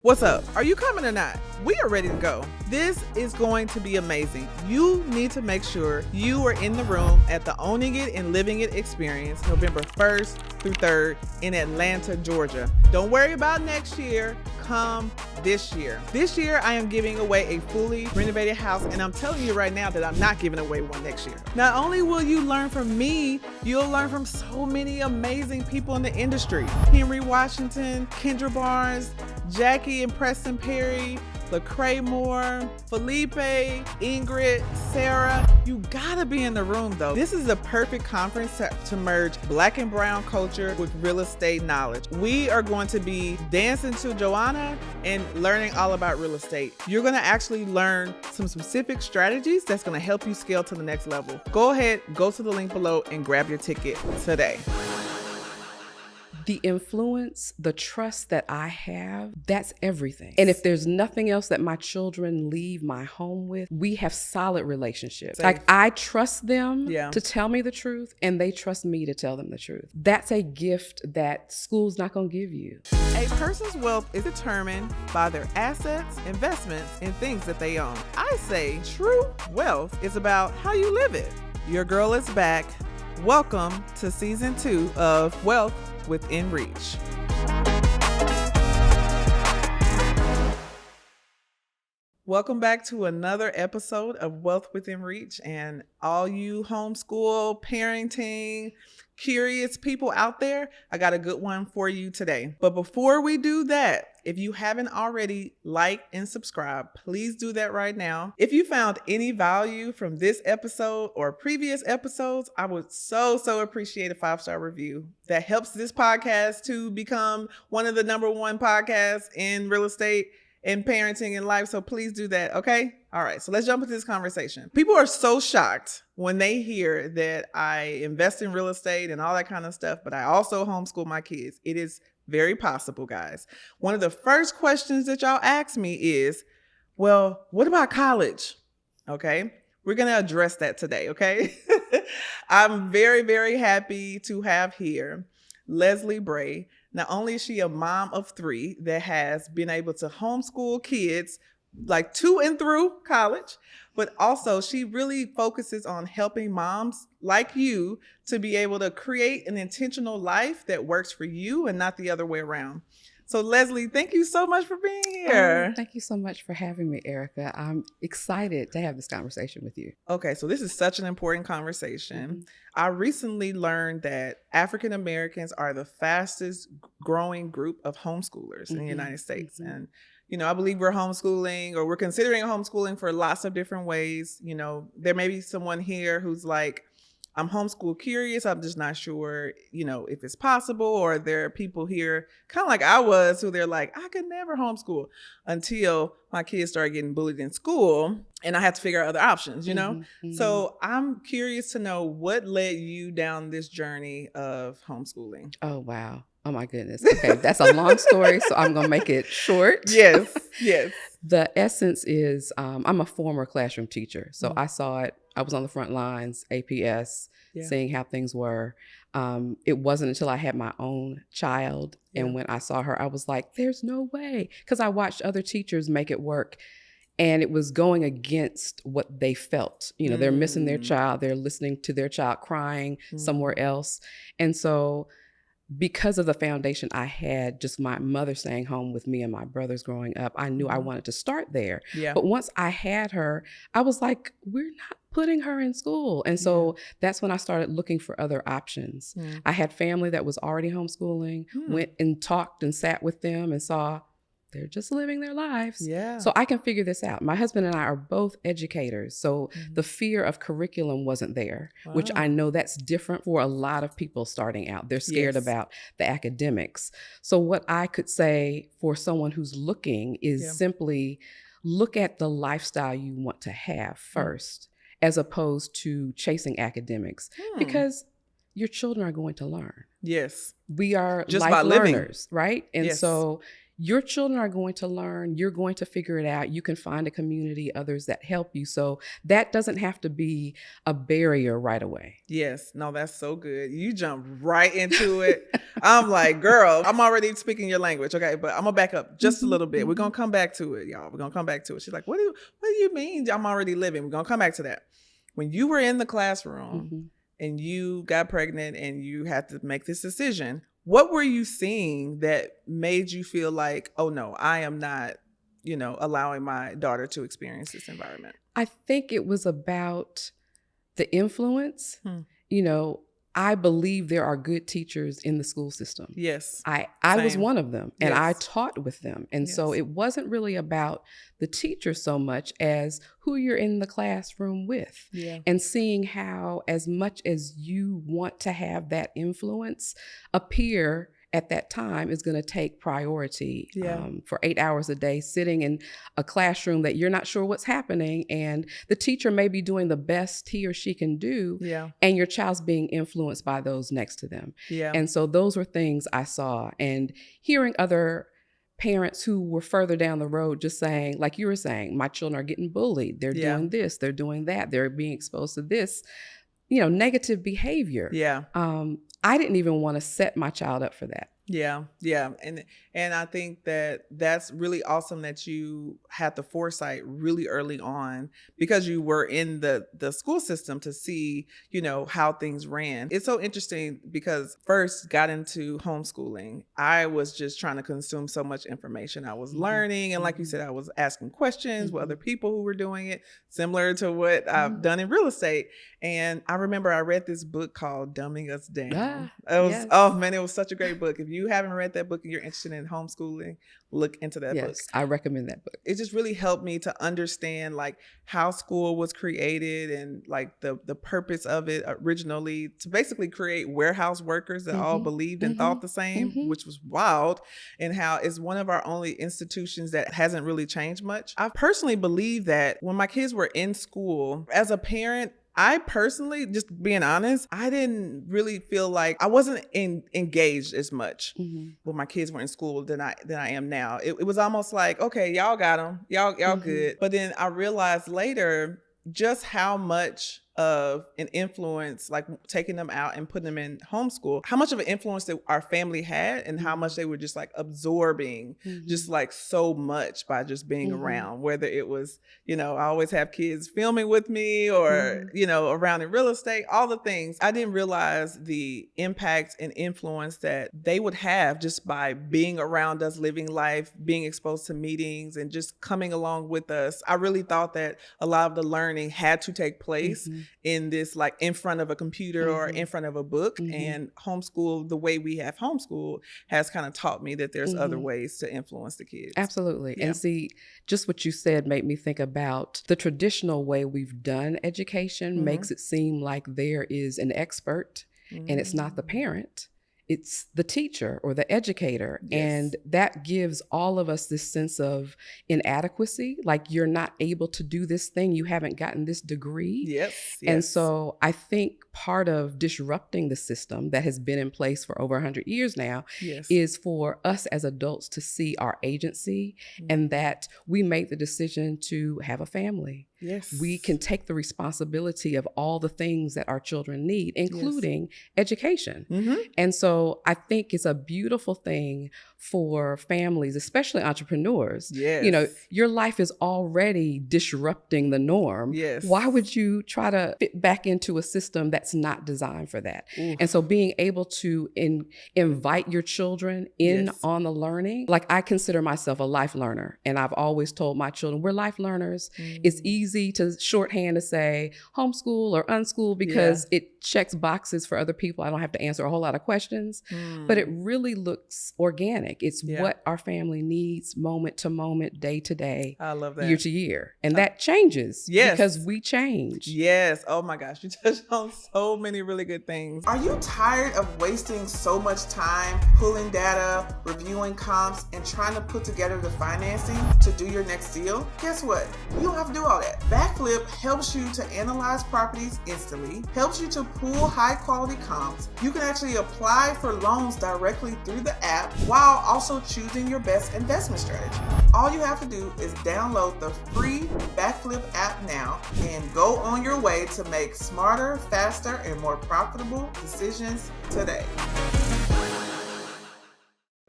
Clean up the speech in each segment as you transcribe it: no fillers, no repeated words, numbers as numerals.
What's up? Are you coming or not? We are ready to go. This is going to be amazing. You need to make sure you are in the room at the Owning It and Living It experience November 1st through 3rd in Atlanta, Georgia. Don't worry about next year. Come this year. This year, I am giving away a fully renovated house, and I'm telling you right now that I'm not giving away one next year. Not only will you learn from me, you'll learn from so many amazing people in the industry. Henry Washington, Kendra Barnes, Jackie and Preston Perry, Lecrae Moore, Felipe, Ingrid, Sarah. You gotta be in the room though. This is the perfect conference to merge Black and brown culture with real estate knowledge. We are going to be dancing to Joanna and learning all about real estate. You're gonna actually learn some specific strategies that's gonna help you scale to the next level. Go ahead, go to the link below and grab your ticket today. The influence, the trust that I have, that's everything. And if there's nothing else that my children leave my home with, we have solid relationships. Safe. Like I trust them Yeah. to tell me the truth, and they trust me to tell them the truth. That's a gift that school's not gonna give you. A person's wealth is determined by their assets, investments, and things that they own. I say true wealth is about how you live it. Your girl is back. Welcome to season 2 of Wealth Within Reach. Welcome back to another episode of Wealth Within Reach, and all you homeschool, parenting, curious people out there, I got a good one for you today. But before we do that, if you haven't already liked and subscribed, please do that right now. If you found any value from this episode or previous episodes, I would so appreciate a 5-star review. That helps this podcast to become one of the #1 podcasts in real estate and parenting and life. So please do that. Okay. All right. So let's jump into this conversation. People are so shocked when they hear that I invest in real estate and all that kind of stuff, but I also homeschool my kids. It is very possible, guys. One of the first questions that y'all ask me is, well, what about college? Okay. We're going to address that today. Okay. I'm very happy to have here Leslie Bray. Not only is she a mom of 3 that has been able to homeschool kids like to and through college, but also she really focuses on helping moms like you to be able to create an intentional life that works for you and not the other way around. So Leslie, thank you so much for being here. Thank you so much for having me, Erica. I'm excited to have this conversation with you. Okay, so this is such an important conversation. Mm-hmm. I recently learned that African Americans are the fastest growing group of homeschoolers in the United States. And, you know, I believe we're homeschooling or we're considering homeschooling for lots of different ways. You know, there may be someone here who's like, I'm homeschool curious. I'm just not sure, you know, if it's possible, or there are people here kind of like I was who they're like, I could never homeschool until my kids started getting bullied in school and I had to figure out other options, you know? So I'm curious to know what led you down this journey of homeschooling. Oh, wow. Oh my goodness. Okay. That's a long story, so I'm going to make it short. Yes. The essence is I'm a former classroom teacher. So I saw it. I was on the front lines, APS, seeing how things were. It wasn't until I had my own child. And when I saw her, I was like, there's no way. Because I watched other teachers make it work. And it was going against what they felt. You know, they're missing their child. They're listening to their child crying somewhere else. And so because of the foundation I had, just my mother staying home with me and my brothers growing up, I knew I wanted to start there. Yeah. But once I had her, I was like, we're not putting her in school. And so that's when I started looking for other options. I had family that was already homeschooling, went and talked and sat with them and saw they're just living their lives. Yeah. So I can figure this out. My husband and I are both educators. So the fear of curriculum wasn't there, which I know that's different for a lot of people starting out. They're scared about the academics. So what I could say for someone who's looking is simply look at the lifestyle you want to have first, as opposed to chasing academics, because your children are going to learn. Yes. We are just life learners, right? And so your children are going to learn, you're going to figure it out. You can find a community, others that help you. So that doesn't have to be a barrier right away. Yes. No, that's so good. You jump right into it. I'm like, girl, I'm already speaking your language. Okay. But I'm gonna back up just a little bit. We're gonna come back to it, y'all. We're gonna come back to it. She's like, what do you mean I'm already living? We're gonna come back to that. When you were in the classroom and you got pregnant and you had to make this decision, what were you seeing that made you feel like, oh no, I am not, allowing my daughter to experience this environment? I think it was about the influence. I believe there are good teachers in the school system. Yes. I was one of them, and I taught with them. And so it wasn't really about the teacher so much as who you're in the classroom with, and seeing how, as much as you want to have that influence appear at that time, is going to take priority. For 8 hours a day, sitting in a classroom that you're not sure what's happening, and the teacher may be doing the best he or she can do, and your child's being influenced by those next to them. And so those were things I saw, and hearing other parents who were further down the road just saying, like you were saying, my children are getting bullied, they're doing this, they're doing that, they're being exposed to this, negative behavior. I didn't even want to set my child up for that. Yeah. And I think that that's really awesome that you had the foresight really early on, because you were in the school system to see, how things ran. It's so interesting because first got into homeschooling, I was just trying to consume so much information. I was learning. And like you said, I was asking questions with other people who were doing it, similar to what I've done in real estate. And I remember I read this book called Dumbing Us Down. Oh man, it was such a great book. If you haven't read that book and you're interested in homeschooling, look into that book. I recommend that book. It just really helped me to understand like how school was created and like the purpose of it originally, to basically create warehouse workers that all believed and thought the same, which was wild, and how it's one of our only institutions that hasn't really changed much. I personally believe that when my kids were in school, as a parent, I personally, just being honest, I didn't really feel like I wasn't engaged as much when my kids were in school than I am now. It was almost like, okay, y'all got them, y'all good. But then I realized later just how much of an influence, like taking them out and putting them in homeschool, how much of an influence that our family had, and how much they were just like absorbing just like so much by just being around, whether it was, I always have kids filming with me or, around in real estate, all the things. I didn't realize the impact and influence that they would have just by being around us, living life, being exposed to meetings and just coming along with us. I really thought that a lot of the learning had to take place in this, like in front of a computer or in front of a book. And homeschool, the way we have homeschool, has kind of taught me that there's other ways to influence the kids. Absolutely. And see, just what you said made me think about the traditional way we've done education makes it seem like there is an expert and it's not the parent. It's the teacher or the educator. And that gives all of us this sense of inadequacy. Like, you're not able to do this thing. You haven't gotten this degree. And so I think part of disrupting the system that has been in place for over 100 years now is for us as adults to see our agency and that we made the decision to have a family. We can take the responsibility of all the things that our children need, including education. And so I think it's a beautiful thing for families, especially entrepreneurs. Your life is already disrupting the norm. Why would you try to fit back into a system that's not designed for that? And so being able to invite your children in on the learning, like I consider myself a life learner. And I've always told my children, we're life learners. It's easy to shorthand to say homeschool or unschool because it checks boxes for other people. I don't have to answer a whole lot of questions, but it really looks organic. It's what our family needs moment to moment, day to day, I love that. Year to year. And that changes because we change. Oh my gosh. You touched on so many really good things. Are you tired of wasting so much time pulling data, reviewing comps, and trying to put together the financing to do your next deal? Guess what? You don't have to do all that. Backflip helps you to analyze properties instantly, helps you to pull high quality comps. You can actually apply for loans directly through the app while while also choosing your best investment strategy. All you have to do is download the free Backflip app now and go on your way to make smarter, faster, and more profitable decisions today.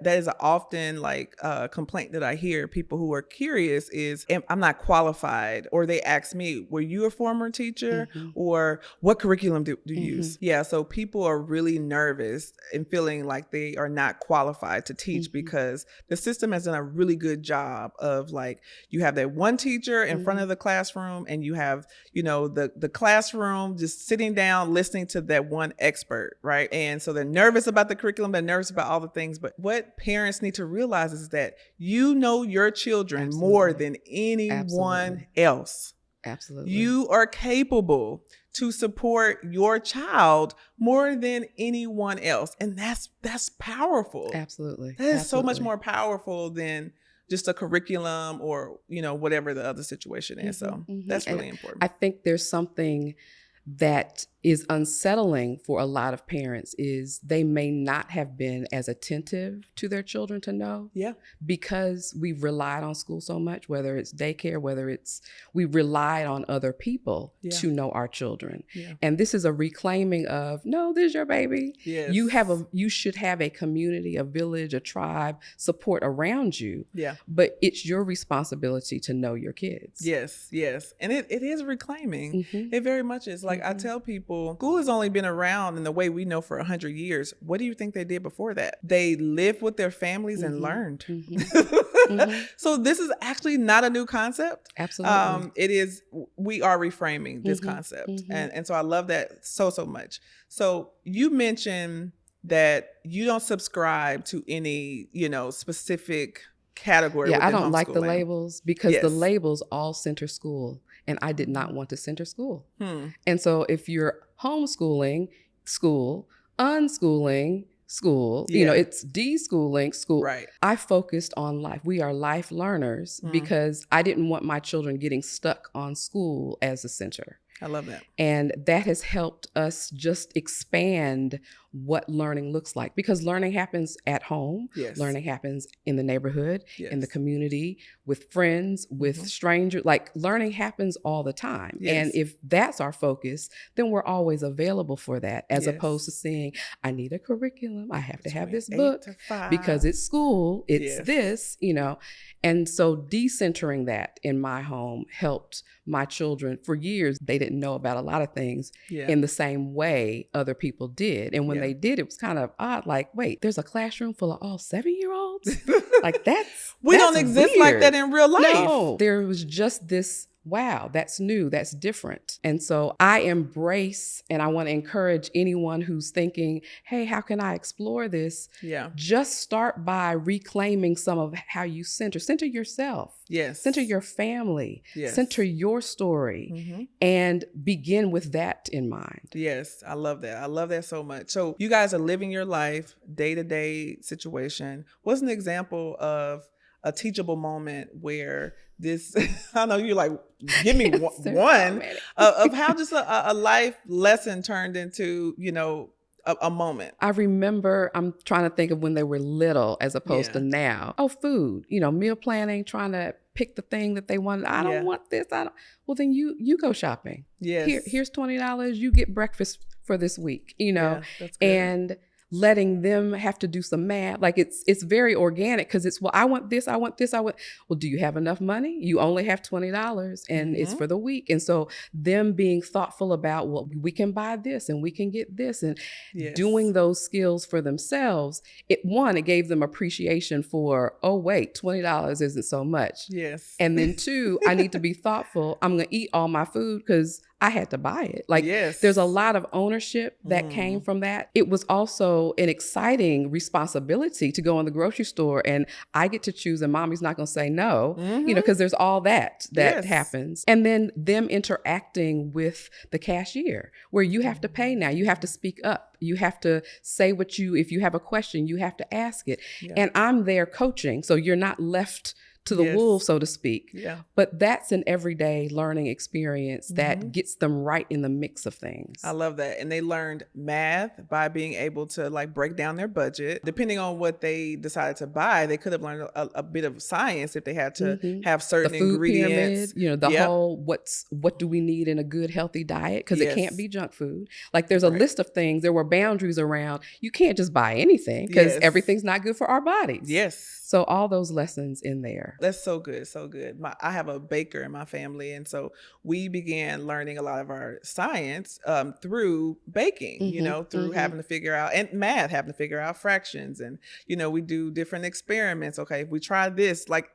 That is often like a complaint that I hear. People who are curious is, I'm not qualified, or they ask me, were you a former teacher, or what curriculum do you use? Yeah, so people are really nervous and feeling like they are not qualified to teach because the system has done a really good job of, like, you have that one teacher in front of the classroom, and you have, the classroom just sitting down listening to that one expert, right? And so they're nervous about the curriculum, they're nervous about all the things, but what parents need to realize is that you know your children more than anyone else. Absolutely. You are capable to support your child more than anyone else. And that's powerful. Absolutely. That is so much more powerful than just a curriculum or, whatever the other situation is. So that's really important. I think there's something that is unsettling for a lot of parents is they may not have been as attentive to their children to know. Yeah. Because we've relied on school so much, whether it's daycare, we relied on other people to know our children. Yeah. And this is a reclaiming of, no, this is your baby. Yes. You should have a community, a village, a tribe, support around you. Yeah. But it's your responsibility to know your kids. Yes, yes. And it is reclaiming. It very much is. Like I tell people, school has only been around in the way we know for 100 years. What do you think they did before that? They lived with their families and learned. So this is actually not a new concept. Absolutely. It is, we are reframing this concept. And so I love that so much. So you mentioned that you don't subscribe to any, specific category. Yeah, I don't like the labels because the labels all center school. And I did not want to center school. And so if you're homeschooling, school, unschooling, school, it's deschooling, school. Right. I focused on life. We are life learners because I didn't want my children getting stuck on school as a center. I love that. And that has helped us just expand what learning looks like, because learning happens at home. Yes. Learning happens in the neighborhood, in the community, with friends, with strangers. Like, learning happens all the time. Yes. And if that's our focus, then we're always available for that, as opposed to saying, I need a curriculum. I have to have this book because it's school. It's this, And so decentering that in my home helped my children. For years, they didn't know about a lot of things in the same way other people did. And when they did, it was kind of odd. Like, wait, there's a classroom full of all 7-year-olds? Like, we don't exist weird. like that in real life. No, there was just this, wow, that's new, that's different. And so I embrace, and I want to encourage anyone who's thinking, hey, how can I explore this? Yeah. Just start by reclaiming some of how you center yourself. Yes. Center your family. Yes. Center your story and begin with that in mind. Yes. I love that. I love that so much. So you guys are living your life, day-to-day situation. What's an example of a teachable moment where this, I know you're like, give me one of how just a life lesson turned into, a moment. I remember, I'm trying to think of when they were little as opposed to now. Oh, food, meal planning, trying to pick the thing that they wanted. I don't want this. Well, then you go shopping. Yes. Here's $20. You get breakfast for this week, Yeah, that's good. And letting them have to do some math. Like, it's very organic, because it's, well, I want this. Well, do you have enough money? You only have $20 and it's for the week. And so them being thoughtful about, well, we can buy this and we can get this, and doing those skills for themselves. It gave them appreciation for, oh, wait, $20 isn't so much. Yes. And then 2, I need to be thoughtful. I'm going to eat all my food because I had to buy it. Like, there's a lot of ownership that came from that. It was also an exciting responsibility to go in the grocery store and I get to choose, and mommy's not going to say no, because there's all that happens. And then them interacting with the cashier, where you have to pay now. You have to speak up. You have to say if you have a question, you have to ask it. Yeah. And I'm there coaching. So you're not left to the wolves, so to speak. Yeah. But that's an everyday learning experience that gets them right in the mix of things. I love that. And they learned math by being able to like break down their budget. Depending on what they decided to buy, they could have learned a bit of science if they had to have certain the food ingredients. Pyramid, the whole what do we need in a good healthy diet? Because it can't be junk food. Like there's a list of things. There were boundaries around. You can't just buy anything because everything's not good for our bodies. Yes. So all those lessons in there. That's so good. So good. I have a baker in my family. And so we began learning a lot of our science through baking, through having to figure out, and math, having to figure out fractions. And, we do different experiments. Okay, if we try this, like,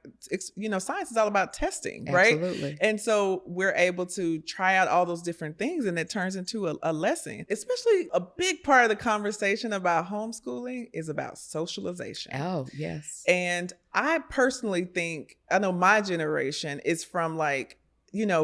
science is all about testing, right? Absolutely. And so we're able to try out all those different things, and it turns into a lesson. Especially a big part of the conversation about homeschooling is about socialization. Oh, yes. And I personally think, I know my generation is from like,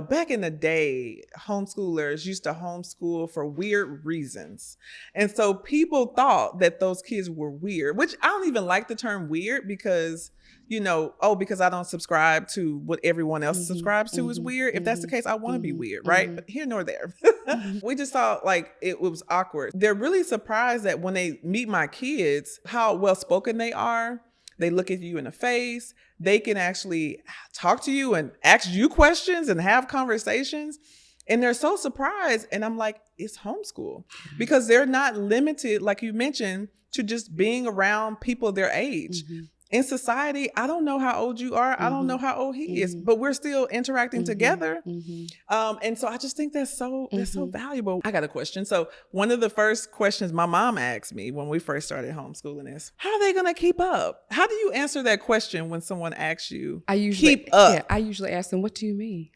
back in the day, homeschoolers used to homeschool for weird reasons. And so people thought that those kids were weird, which I don't even like the term weird because, because I don't subscribe to what everyone else subscribes to is weird. If that's the case, I want to be weird, right? But here nor there. We just thought like it was awkward. They're really surprised that when they meet my kids, how well-spoken they are. They look at you in the face. They can actually talk to you and ask you questions and have conversations. And they're so surprised. And I'm like, it's homeschool because they're not limited, like you mentioned, to just being around people their age. In society, I don't know how old you are. I don't know how old he is, but we're still interacting together. And so I just think that's so valuable. I got a question. So one of the first questions my mom asked me when we first started homeschooling is, how are they going to keep up? How do you answer that question when someone asks you, keep up? Yeah, I usually ask them, what do you mean?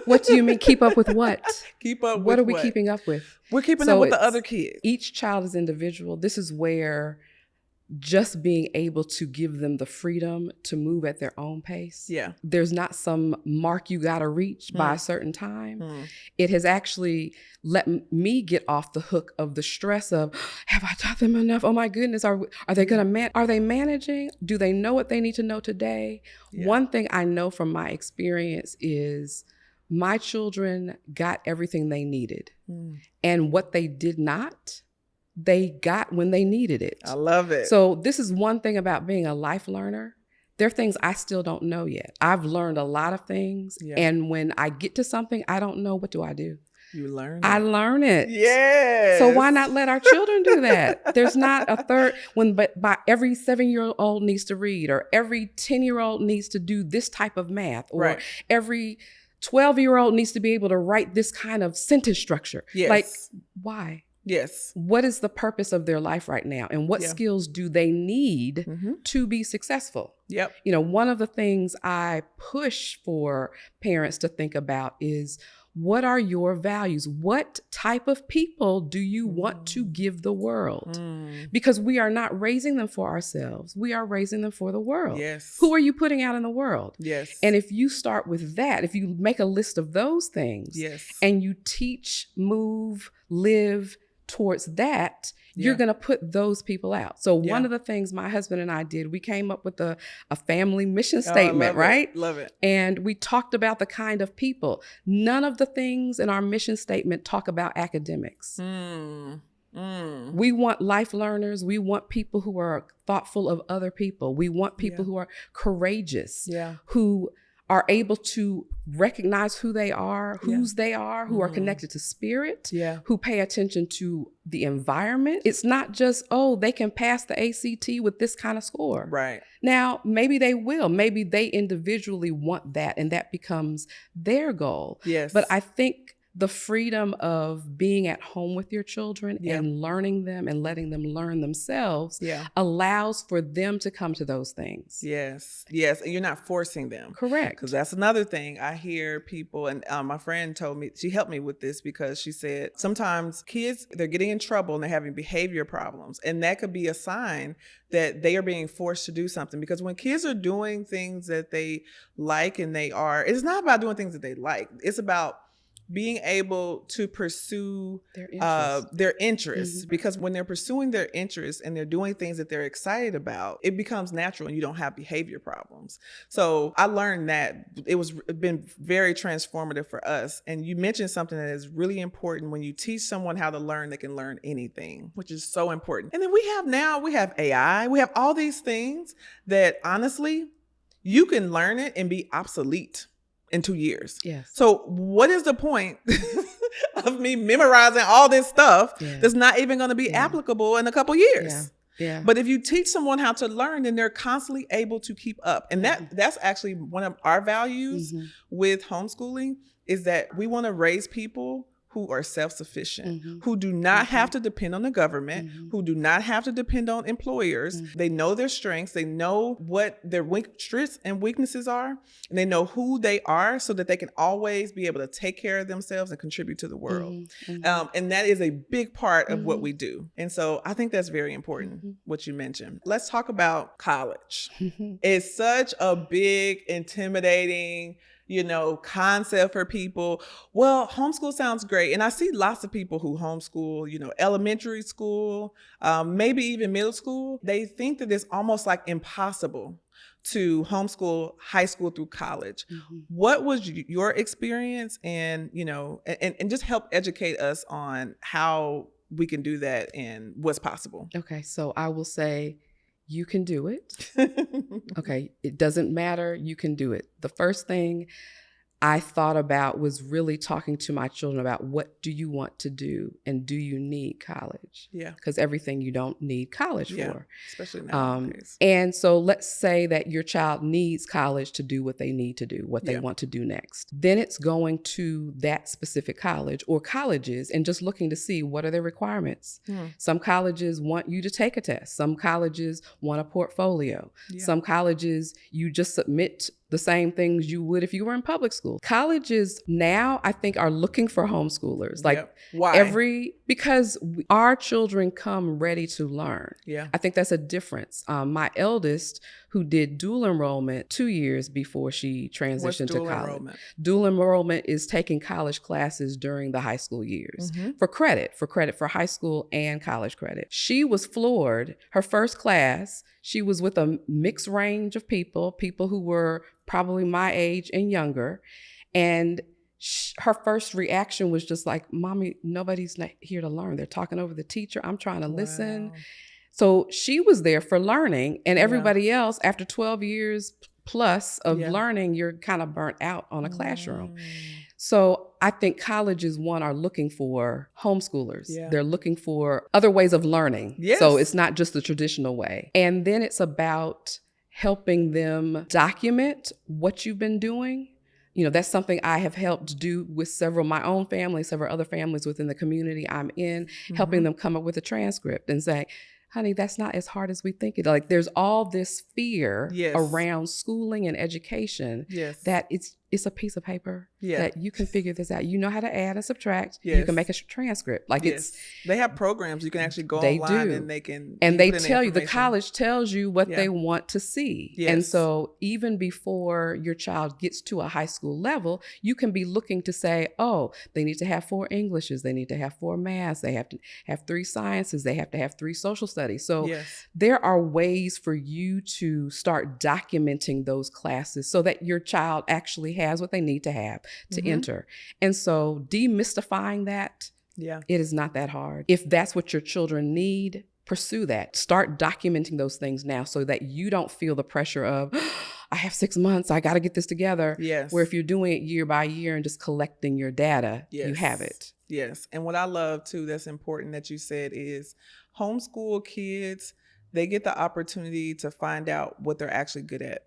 What do you mean keep up with what? Keep up with what? What are we keeping up with? We're keeping up with the other kids. Each child is individual. This is where just being able to give them the freedom to move at their own pace. Yeah. There's not some mark you got to reach by a certain time. It has actually let me get off the hook of the stress of, have I taught them enough? Oh my goodness. Are they going to are they managing? Do they know what they need to know today? Yeah. One thing I know from my experience is my children got everything they needed. And what they did not, they got when they needed it. I love it. So this is one thing about being a life learner. There are things I still don't know yet. I've learned a lot of things. Yeah. And when I get to something I don't know, what do? You learn it. I learn it. Yes. So why not let our children do that? There's not a third but by every 7-year-old needs to read, or every 10-year-old needs to do this type of math, or every 12-year-old needs to be able to write this kind of sentence structure. Yes. Like, why? Yes. What is the purpose of their life right now? And what skills do they need to be successful? Yep. One of the things I push for parents to think about is, what are your values? What type of people do you want to give the world? Because we are not raising them for ourselves. We are raising them for the world. Yes. Who are you putting out in the world? Yes. And if you start with that, if you make a list of those things, and you teach, move, live towards that, you're going to put those people out. So one of the things my husband and I did, we came up with a family mission statement, right? Love it. And we talked about the kind of people. None of the things in our mission statement talk about academics. We want life learners. We want people who are thoughtful of other people. We want people who are courageous, who are able to recognize who they are, whose they are, who are connected to spirit, who pay attention to the environment. It's not just, they can pass the ACT with this kind of score. Right. Now, maybe they will. Maybe they individually want that, and that becomes their goal. Yes. But I think the freedom of being at home with your children and learning them and letting them learn themselves allows for them to come to those things. Yes. Yes. And you're not forcing them. Correct. Because that's another thing I hear people, and my friend told me, she helped me with this because she said sometimes kids, they're getting in trouble and they're having behavior problems. And that could be a sign that they are being forced to do something. Because when kids are doing things that they like and it's not about doing things that they like. It's about being able to pursue their interests, because when they're pursuing their interests and they're doing things that they're excited about, it becomes natural and you don't have behavior problems. So I learned that it been very transformative for us. And you mentioned something that is really important. When you teach someone how to learn, they can learn anything, which is so important. And then we have AI, we have all these things that honestly, you can learn it and be obsolete in 2 years. Yes. So what is the point of me memorizing all this stuff that's not even going to be applicable in a couple years? Yeah. But if you teach someone how to learn, then they're constantly able to keep up. And that's actually one of our values with homeschooling, is that we want to raise people who are self-sufficient, who do not have to depend on the government, who do not have to depend on employers. They know their strengths. They know what their strengths and weaknesses are, and they know who they are, so that they can always be able to take care of themselves and contribute to the world. And that is a big part of what we do. And so I think that's very important, what you mentioned. Let's talk about college. It's such a big, intimidating, concept for people. Well, homeschool sounds great. And I see lots of people who homeschool, elementary school, maybe even middle school. They think that it's almost like impossible to homeschool high school through college. What was your experience? And, and just help educate us on how we can do that and what's possible. Okay. So I will say, you can do it. Okay. It doesn't matter. You can do it. The first thing I thought about was really talking to my children about, what do you want to do, and do you need college? Yeah. Because everything you don't need college for. Especially nowadays. And so let's say that your child needs college to do what they need to do, what they want to do next. Then it's going to that specific college or colleges and just looking to see, what are their requirements. Some colleges want you to take a test. Some colleges want a portfolio. Some colleges, you just submit the same things you would if you were in public school. Colleges now, I think, are looking for homeschoolers. Why? Because our children come ready to learn. Yeah. I think that's a difference. My eldest, who did dual enrollment 2 years before she transitioned to college. Enrollment? Dual enrollment is taking college classes during the high school years for credit for high school and college credit. She was floored. Her first class, she was with a mixed range of people who were probably my age and younger. And her first reaction was just like, "Mommy, nobody's not here to learn. They're talking over the teacher. I'm trying to listen." So she was there for learning, and everybody else, after 12 years plus of learning, you're kind of burnt out on a classroom. So I think colleges, are looking for homeschoolers. They're looking for other ways of learning. So it's not just the traditional way. And then it's about helping them document what you've been doing. That's something I have helped do with my own family, several other families within the community I'm in, helping them come up with a transcript and say, "Honey, that's not as hard as we think it." Like, there's all this fear around schooling and education that it's a piece of paper that you can figure this out. You know how to add and subtract. You can make a transcript. They have programs you can actually go online and they can. And they tell you, the college tells you what they want to see. And so even before your child gets to a high school level, you can be looking to say, oh, they need to have 4 Englishes. They need to have 4 maths. They have to have 3 sciences. They have to have 3 social studies. So there are ways for you to start documenting those classes so that your child actually has what they need to have to enter. And so demystifying that, it is not that hard. If that's what your children need, pursue that. Start documenting those things now so that you don't feel the pressure of, I have 6 months, I got to get this together. Where if you're doing it year by year and just collecting your data, you have it. And what I love too, that's important that you said, is homeschool kids, they get the opportunity to find out what they're actually good at.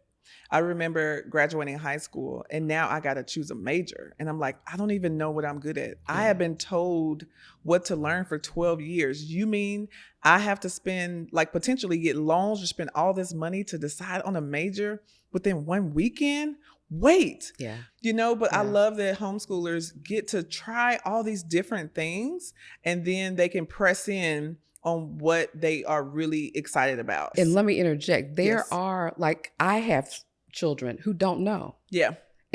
I remember graduating high school and now I got to choose a major. And I'm like, I don't even know what I'm good at. I have been told what to learn for 12 years. You mean I have to spend, potentially get loans or spend all this money to decide on a major within one weekend? Wait. But I love that homeschoolers get to try all these different things and then they can press in on what they are really excited about. And let me interject. There are, I have children who don't know.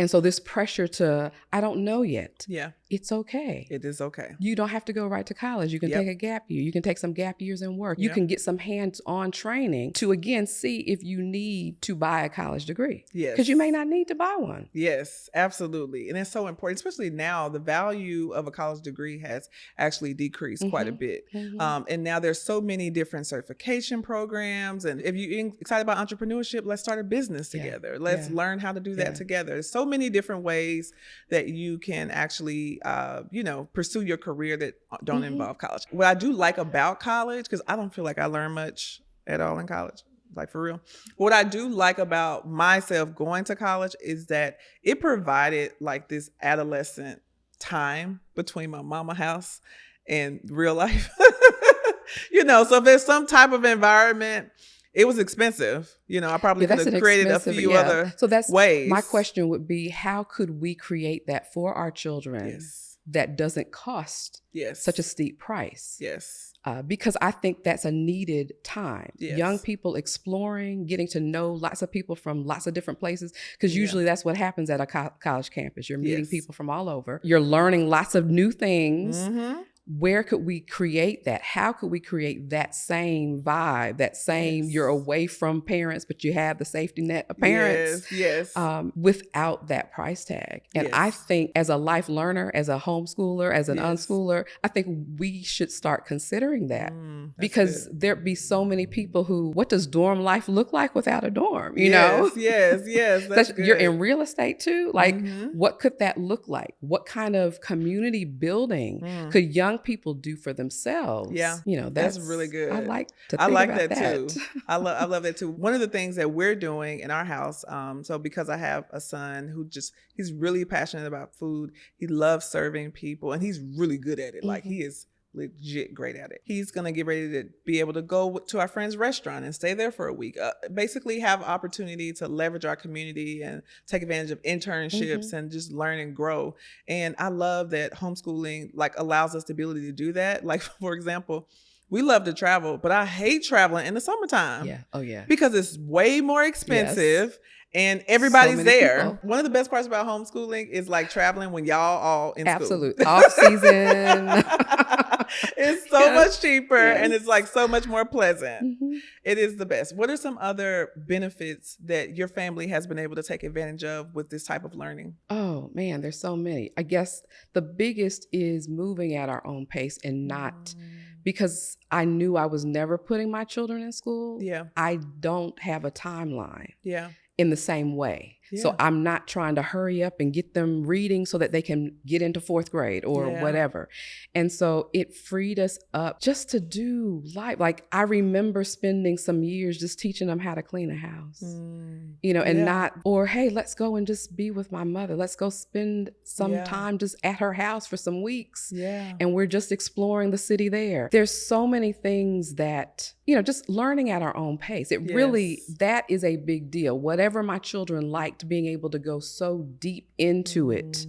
And so this pressure to, I don't know yet. Yeah. It's okay. It is okay. You don't have to go right to college. You can take a gap year. You can take some gap years and work. You can get some hands-on training to, again, see if you need to buy a college degree. Yes. Because you may not need to buy one. Yes, absolutely. And it's so important, especially now, the value of a college degree has actually decreased quite a bit. And now there's so many different certification programs. And if you're excited about entrepreneurship, let's start a business together. Let's learn how to do that together. There's so many different ways that you can actually pursue your career that don't involve college. What I do like about college, because I don't feel like I learned much at all in college, like for real. What I do like about myself going to college is that it provided like this adolescent time between my mama house and real life. So if there's some type of environment, it was expensive. I probably could have created a few other ways. My question would be, how could we create that for our children that doesn't cost such a steep price? Yes. Because I think that's a needed time. Yes. Young people exploring, getting to know lots of people from lots of different places, because usually that's what happens at a college campus. You're meeting people from all over. You're learning lots of new things. Where could we create that? How could we create that same vibe, that same you're away from parents, but you have the safety net of parents without that price tag? And I think as a life learner, as a homeschooler, as an unschooler, I think we should start considering that because there'd be so many people who, what does dorm life look like without a dorm? You know? Yes. That's good. You're in real estate too. Like, what could that look like? What kind of community building could young people do for themselves? That's really good. I like that too. I love that too. One of the things that we're doing in our house, so because I have a son who he's really passionate about food, he loves serving people, and he's really good at it. Like he is legit great at it. He's going to get ready to be able to go to our friend's restaurant and stay there for a week. Basically have opportunity to leverage our community and take advantage of internships and just learn and grow. And I love that homeschooling allows us the ability to do that. Like, for example, we love to travel, but I hate traveling in the summertime. Because it's way more expensive. And everybody's there. People. One of the best parts about homeschooling is traveling when y'all all in school. Absolutely. Off season. It's so much cheaper and it's so much more pleasant. It is the best. What are some other benefits that your family has been able to take advantage of with this type of learning? Oh man, there's so many. I guess the biggest is moving at our own pace and not because I knew I was never putting my children in school. I don't have a timeline. In the same way. So I'm not trying to hurry up and get them reading so that they can get into 4th grade or whatever. And so it freed us up just to do life. Like I remember spending some years just teaching them how to clean a house, and not, or hey, let's go and just be with my mother. Let's go spend some time just at her house for some weeks. And we're just exploring the city there. There's so many things that, just learning at our own pace. It really, that is a big deal. Whatever my children liked, being able to go so deep into it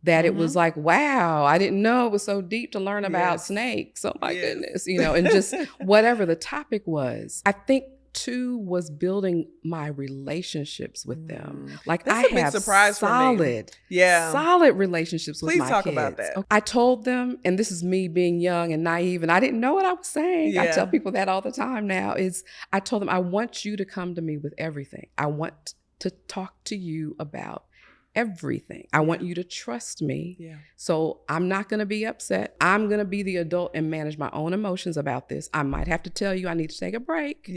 that it was like, wow, I didn't know it was so deep to learn about snakes. Oh my goodness, and just whatever the topic was. I think too was building my relationships with them. Like That's I have solid relationships with my kids. Please talk about that. I told them, and this is me being young and naive, and I didn't know what I was saying. I tell people that all the time now, I told them, I want you to come to me with everything. I want to talk to you about everything. I want you to trust me. So I'm not going to be upset. I'm going to be the adult and manage my own emotions about this. I might have to tell you I need to take a break.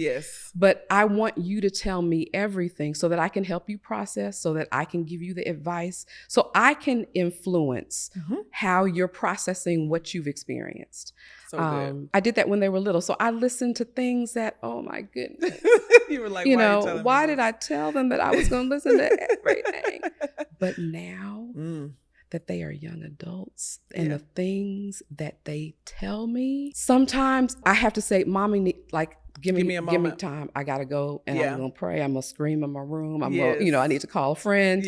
But I want you to tell me everything so that I can help you process, so that I can give you the advice, so I can influence how you're processing what you've experienced. So good. I did that when they were little. So I listened to things that, oh my goodness. You were like, why did I tell them that I was going to listen to everything? But now that they are young adults and the things that they tell me, sometimes I have to say, Mommy, give me time. I got to go and I'm going to pray. I'm going to scream in my room. I need to call a friend.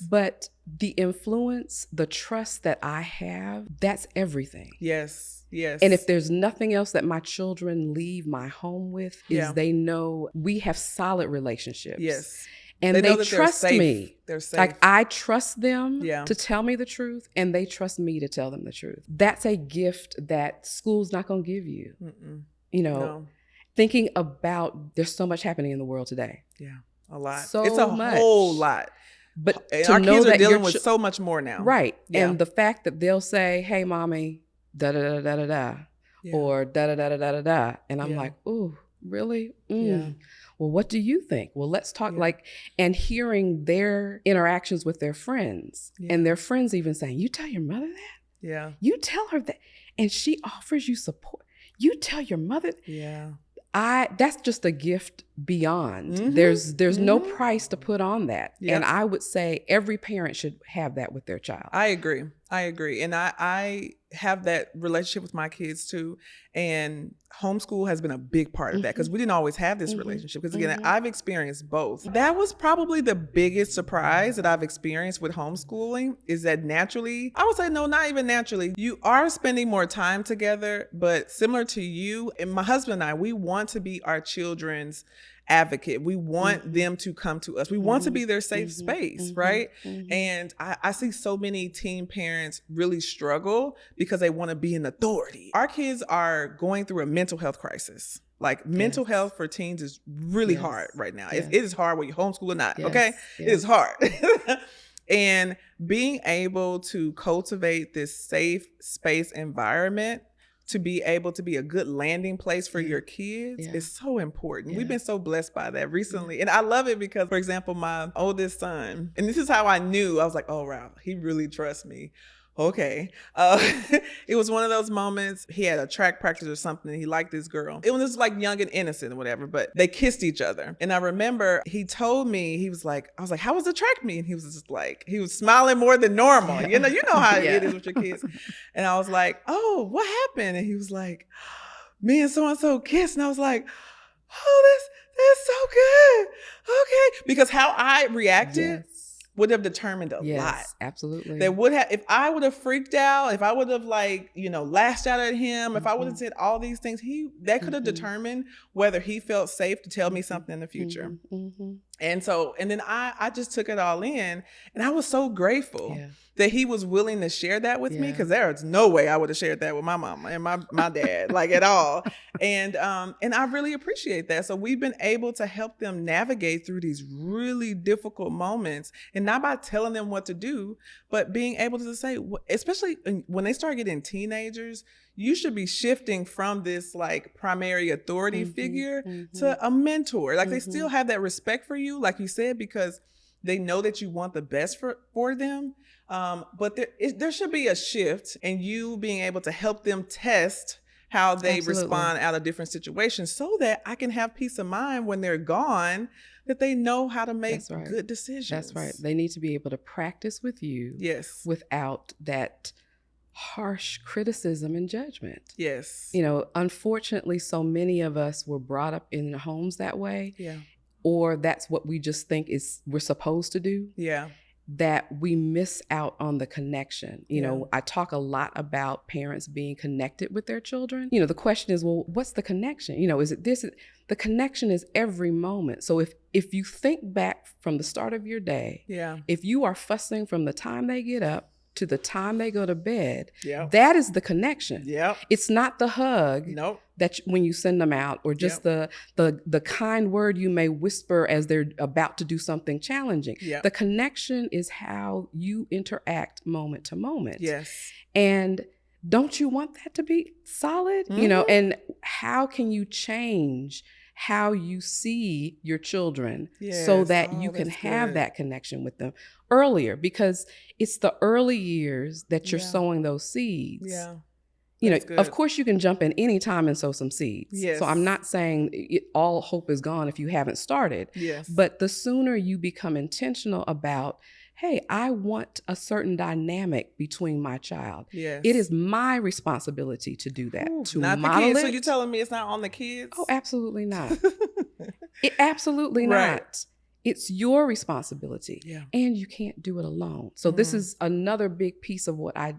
But the influence, the trust that I have, that's everything. And if there's nothing else that my children leave my home with, is they know we have solid relationships. And They know that trust they're safe. me. They're safe. Like, I trust them Yeah. to tell me the truth, and they trust me to tell them the truth. That's a gift that school's not going to give you. You know, No. thinking about, there's so much happening in the world today. Yeah, a lot. So it's a much. whole lot. But and to our know kids are that dealing with so much more now. Right. Yeah. And the fact that they'll say, hey, mommy, da-da-da-da-da-da, or da-da-da-da-da-da. And I'm like, ooh, really? Yeah. Well, what do you think? Well, let's talk. Like, and hearing their interactions with their friends, and their friends even saying, you tell your mother that? Yeah. You tell her that, and she offers you support. You tell your mother. Yeah. That's just a gift beyond. There's no price to put on that. Yep. And I would say every parent should have that with their child. I agree. And I have that relationship with my kids too. And homeschool has been a big part of that, because we didn't always have this relationship. Because again, I've experienced both. That was probably the biggest surprise that I've experienced with homeschooling, is that naturally, I would say, no, not even naturally, you are spending more time together. But similar to you and my husband and I, we want to be our children's advocate. We want them to come to us. We want to be their safe space, right? And I see so many teen parents really struggle because they want to be an authority. Our kids are going through a mental health crisis. Like, mental health for teens is really hard right now. It is hard whether you homeschool or not, okay? It is hard. And being able to cultivate this safe space environment to be able to be a good landing place for your kids is so important. We've been so blessed by that recently. And I love it because, for example, my oldest son, and this is how I knew, I was like, oh, wow, he really trusts me. Okay. It was one of those moments. He had a track practice or something. He liked this girl. It was like young and innocent or whatever, but they kissed each other. And I remember he told me, I was like, how was the track meet? And he was just like, he was smiling more than normal. You know how it is with your kids. And I was like, oh, what happened? And he was like, me and so-and-so kissed. And I was like, oh, that's so good. Okay. Because how I reacted would have determined a lot. Absolutely. That would have, if I would have freaked out, if I would have lashed out at him, if I would have said all these things, that could have determined whether he felt safe to tell me something in the future. And then I just took it all in, and I was so grateful that he was willing to share that with me, because there's no way I would have shared that with my mama and my dad, like, at all. And I really appreciate that. So we've been able to help them navigate through these really difficult moments, and not by telling them what to do, but being able to say, especially when they start getting teenagers, you should be shifting from this like primary authority figure to a mentor. Like, they still have that respect for you, like you said, because they know that you want the best for them. But there should be a shift in you being able to help them test how they respond out of different situations, so that I can have peace of mind when they're gone, that they know how to make good decisions. That's right. They need to be able to practice with you without that harsh criticism and judgment. Yes. Unfortunately, so many of us were brought up in homes that way. Yeah. Or that's what we just think we're supposed to do. Yeah. That we miss out on the connection. I talk a lot about parents being connected with their children. The question is, well, what's the connection? Is it this? The connection is every moment. So if you think back from the start of your day, if you are fussing from the time they get up to the time they go to bed, that is the connection. It's not the hug that when you send them out, or just the kind word you may whisper as they're about to do something challenging. The connection is how you interact moment to moment. Yes. And don't you want that to be solid? And how can you change how you see your children so that you can have that connection with them earlier? Because it's the early years that you're sowing those seeds. Yeah. Of course you can jump in any time and sow some seeds. Yes. So I'm not saying all hope is gone if you haven't started. Yes. But the sooner you become intentional about, hey, I want a certain dynamic between my child. Yes. It is my responsibility to do that. To not model the kids. it. So you're telling me it's not on the kids? Oh, absolutely not. Absolutely not. It's your responsibility. Yeah. And you can't do it alone. So this is another big piece of what I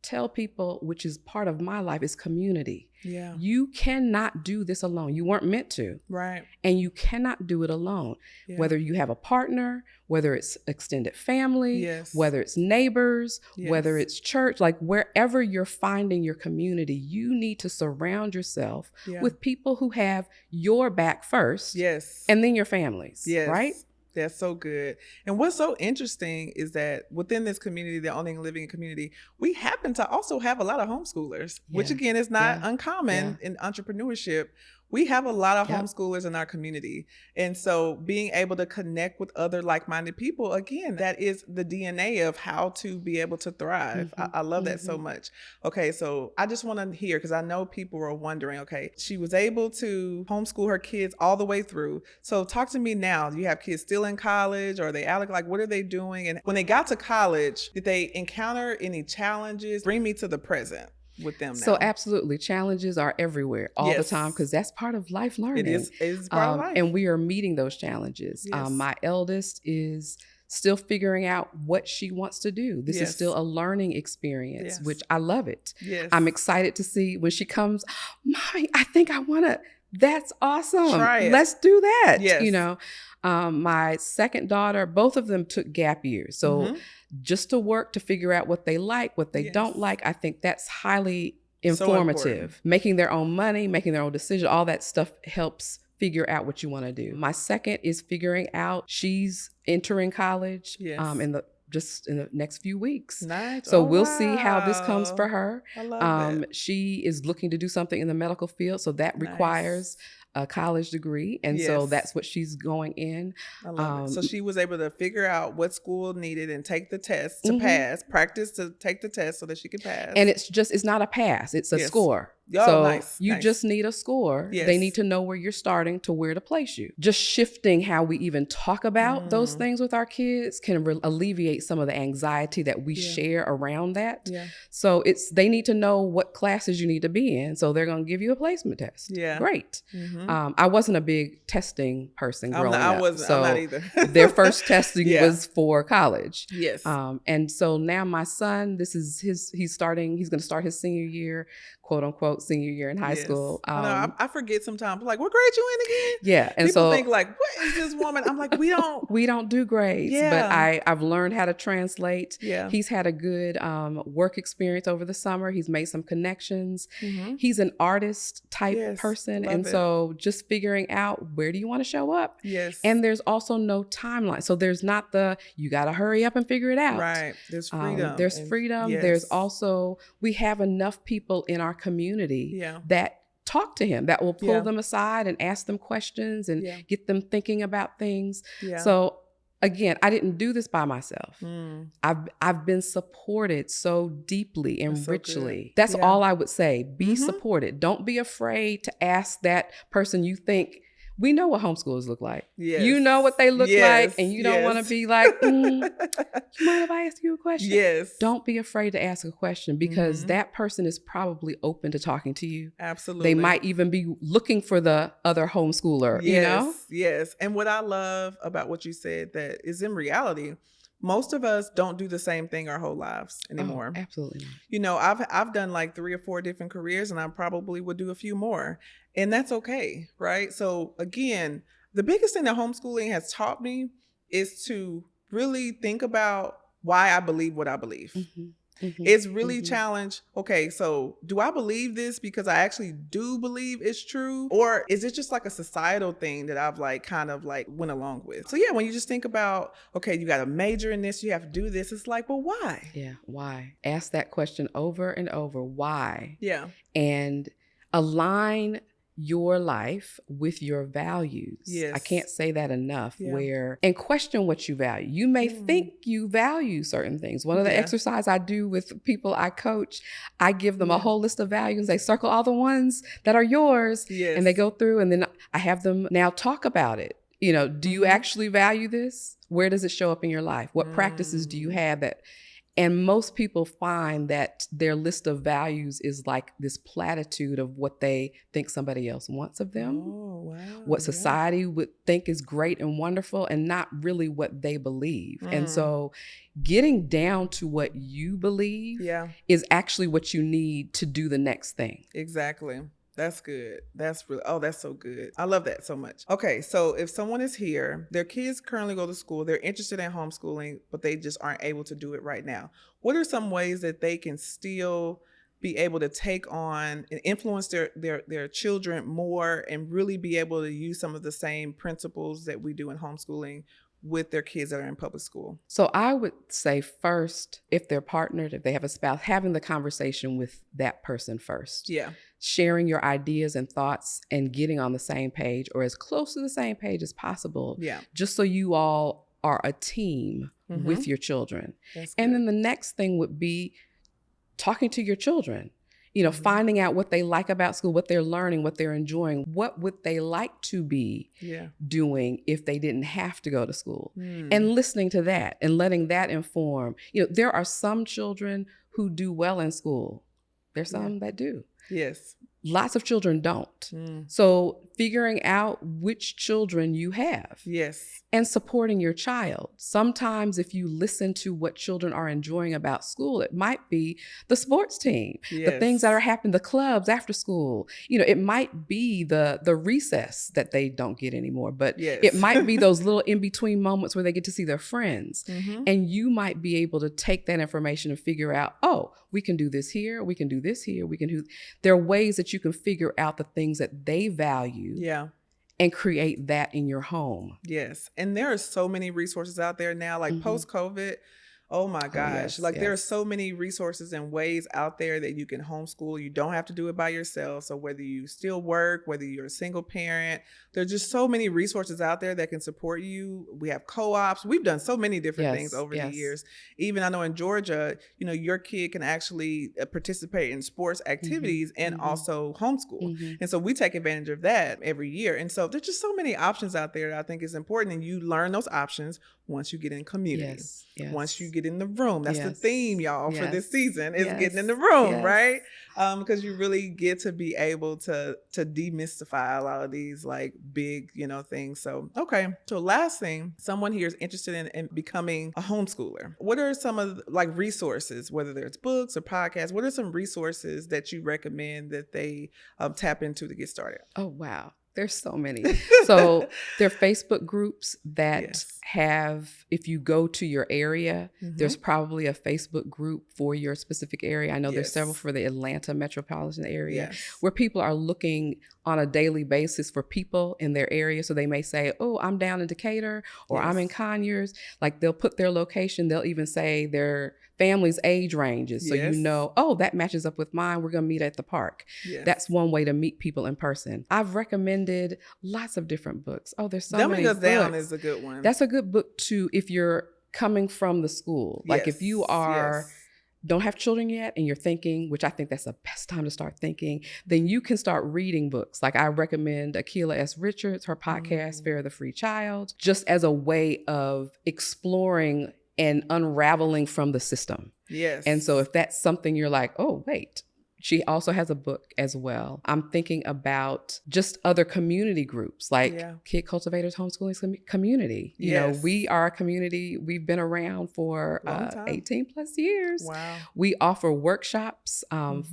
tell people, which is part of my life, is community. Yeah. You cannot do this alone. You weren't meant to. Right. And you cannot do it alone. Yeah. Whether you have a partner, whether it's extended family, Yes. whether it's neighbors, Yes. whether it's church, like wherever you're finding your community, you need to surround yourself with people who have your back first. Yes. And then your families. Yes. Right? That's so good. And what's so interesting is that within this community, the Owning and Living community, we happen to also have a lot of homeschoolers, which again is not uncommon in entrepreneurship. We have a lot of homeschoolers in our community. And so being able to connect with other like-minded people, again, that is the DNA of how to be able to thrive. I love that so much. Okay, so I just want to hear, because I know people are wondering, okay, she was able to homeschool her kids all the way through. So talk to me now. Do you have kids still in college? Or are they out? Like, what are they doing? And when they got to college, did they encounter any challenges? Bring me to the present with them now. So absolutely. Challenges are everywhere all the time, because that's part of life learning. It is part of life. And we are meeting those challenges. Yes. My eldest is still figuring out what she wants to do. This is still a learning experience, which I love it. Yes. I'm excited to see when she comes, Mommy, I think I want to, that's awesome. Try it. Let's do that. Yes. You know, my second daughter, both of them took gap years. So just to work to figure out what they like, what they don't like, I think that's highly informative. Making their own money, making their own decision, all that stuff helps figure out what you want to do. My second is figuring out, she's entering college just in the next few weeks. Nice. So we'll see how this comes for her. I love that. She is looking to do something in the medical field, so that requires a college degree. And so that's what she's going in. I love it. So she was able to figure out what school needed and take the test to pass, practice to take the test so that she could pass. And it's not a pass, it's a score. Oh, so you just need a score. They need to know where you're starting to where to place you. Just shifting how we even talk about those things with our kids can alleviate some of the anxiety that we share around that. So they need to know what classes you need to be in. So they're going to give you a placement test. Great. I wasn't a big testing person growing up. I'm not either. Their first testing was for college. Yes. And so now my son, he's going to start his senior year, quote unquote, senior year in high school. I forget sometimes, like, what grade you in again? Yeah. And people think like, what is this woman? I'm like, we don't do grades, but I've learned how to translate. He's had a good work experience over the summer. He's made some connections. He's an artist type person. And so just figuring out, where do you want to show up? And there's also no timeline. So there's not you got to hurry up and figure it out. Right. There's freedom. There's freedom. There's also, we have enough people in our community that talk to him, that will pull them aside and ask them questions and get them thinking about things. So again, I didn't do this by myself. I've been supported so deeply and richly. That's all I would say. Be supported. Don't be afraid to ask that person you think. We know what homeschoolers look like. You know what they look like, and you don't want to be like, you mind if I ask you a question? Don't be afraid to ask a question, because that person is probably open to talking to you. Absolutely. They might even be looking for the other homeschooler, you know? Yes. And what I love about what you said, that is in reality, most of us don't do the same thing our whole lives anymore. Oh, absolutely not. You know, I've done like 3 or 4 different careers, and I probably would do a few more. And that's okay, right? So again, the biggest thing that homeschooling has taught me is to really think about why I believe what I believe. It's really challenged. Okay, so do I believe this because I actually do believe it's true? Or is it just like a societal thing that I've like kind of like went along with? So yeah, when you just think about, okay, you got a major in this, you have to do this. It's like, well, why? Yeah, why? Ask that question over and over. Why? Yeah. And align your life with your values. I can't say that enough. And question what you value. You may think you value certain things. One of the exercises I do with people I coach, I give them a whole list of values. They circle all the ones that are yours, and they go through, and then I have them now talk about it. You know, do you actually value this? Where does it show up in your life? What practices do you have that And most people find that their list of values is like this platitude of what they think somebody else wants of them, what society would think is great and wonderful, and not really what they believe. And so getting down to what you believe is actually what you need to do the next thing. Exactly. That's good. That's really, that's so good. I love that so much. Okay, so if someone is here, their kids currently go to school, they're interested in homeschooling, but they just aren't able to do it right now. What are some ways that they can still be able to take on and influence their children more and really be able to use some of the same principles that we do in homeschooling with their kids that are in public school? So I would say first, if they're partnered, if they have a spouse, having the conversation with that person first. Yeah. Sharing your ideas and thoughts and getting on the same page or as close to the same page as possible. Yeah. Just so you all are a team with your children. And then the next thing would be talking to your children. Finding out what they like about school, what they're learning, what they're enjoying, what would they like to be doing if they didn't have to go to school, and listening to that and letting that inform. There are some children who do well in school. There's some that do. Yes. Lots of children don't. So figuring out which children you have. Yes. And supporting your child. Sometimes if you listen to what children are enjoying about school, it might be the sports team, the things that are happening, the clubs after school. It might be the recess that they don't get anymore, but it might be those little in-between moments where they get to see their friends. And you might be able to take that information and figure out, we can do this here, we can do this here, there are ways that you can figure out the things that they value. Yeah. And create that in your home. Yes. And there are so many resources out there now, like post-COVID. Oh my gosh. There are so many resources and ways out there that you can homeschool. You don't have to do it by yourself. So whether you still work, whether you're a single parent, there's just so many resources out there that can support you. We have co-ops. We've done so many different things over the years. Even I know in Georgia, your kid can actually participate in sports activities and also homeschool. And so we take advantage of that every year. And so there's just so many options out there that I think is important. And you learn those options once you get in community. Once you get in the room. That's the theme, y'all, for this season is getting in the room, right? Because you really get to be able to demystify a lot of these big, things. So, okay. So last thing, someone here is interested in becoming a homeschooler. What are some of resources, whether there's books or podcasts, what are some resources that you recommend that they tap into to get started? Oh, wow. There's so many. So there are Facebook groups that have, if you go to your area, there's probably a Facebook group for your specific area. I know there's several for the Atlanta metropolitan area where people are looking on a daily basis for people in their area. So they may say, I'm down in Decatur or I'm in Conyers. They'll put their location. They'll even say their family's age ranges. So that matches up with mine. We're going to meet at the park. That's one way to meet people in person. I've recommended lots of different books. There's so many books. Dumbing Us Down is a good one. That's a good book too if you're coming from the school. If you are don't have children yet and you're thinking, which I think that's the best time to start thinking, then you can start reading books. I recommend Akilah S. Richards, her podcast, Fair the Free Child, just as a way of exploring and unraveling from the system. Yes. And so if that's something you're like, wait, she also has a book as well. I'm thinking about just other community groups Kid Cultivators Homeschooling Community. You know, we are a community. We've been around for 18 plus years. Wow. We offer workshops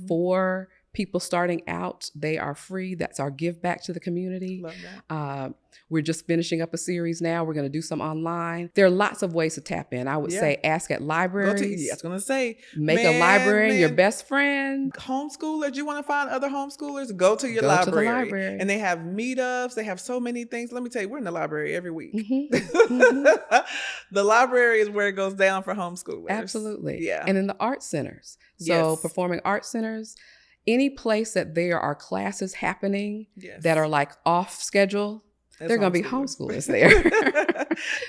for people starting out. They are free. That's our give back to the community. Love that. We're just finishing up a series now. We're going to do some online. There are lots of ways to tap in. I would say ask at libraries. I was going to say. Make a library your best friend. Homeschoolers, you want to find other homeschoolers? Go to your library. To the library. And they have meetups. They have so many things. Let me tell you, we're in the library every week. The library is where it goes down for homeschoolers. Absolutely. Yeah. And then the art centers. So performing art centers. Any place that there are classes happening that are off schedule, They're going to be homeschoolers there.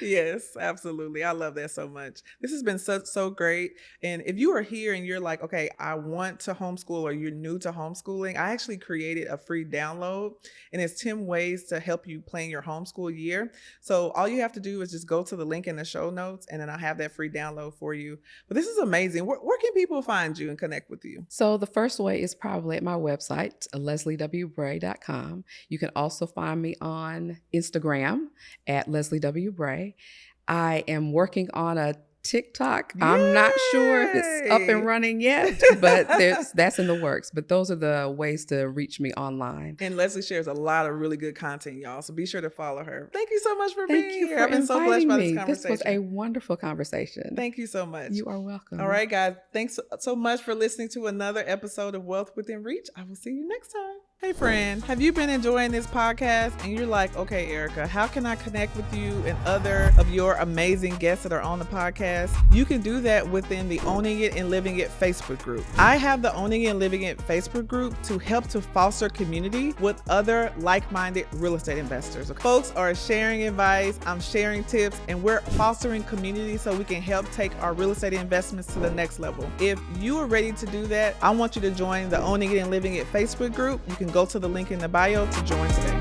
Yes, absolutely. I love that so much. This has been so great. And if you are here and you're like, okay, I want to homeschool, or you're new to homeschooling, I actually created a free download, and it's 10 ways to help you plan your homeschool year. So all you have to do is just go to the link in the show notes, and then I'll have that free download for you. But this is amazing. Where can people find you and connect with you? So the first way is probably at my website, lesliewbray.com. You can also find me on Instagram at Leslie W. Bray. I am working on a TikTok. Yay! I'm not sure if it's up and running yet, but that's in the works. But those are the ways to reach me online. And Leslie shares a lot of really good content, y'all. So be sure to follow her. Thank you so much for being here. I've been so blessed by this conversation. This was a wonderful conversation. Thank you so much. You are welcome. All right, guys. Thanks so much for listening to another episode of Wealth Within Reach. I will see you next time. Hey friend, have you been enjoying this podcast and you're like, okay, Erica, how can I connect with you and other of your amazing guests that are on the podcast? You can do that within the Owning It and Living It Facebook group. I have the Owning It and Living It Facebook group to help to foster community with other like-minded real estate investors. Folks are sharing advice, I'm sharing tips, and we're fostering community so we can help take our real estate investments to the next level. If you are ready to do that, I want you to join the Owning It and Living It Facebook group. You can go to the link in the bio to join today.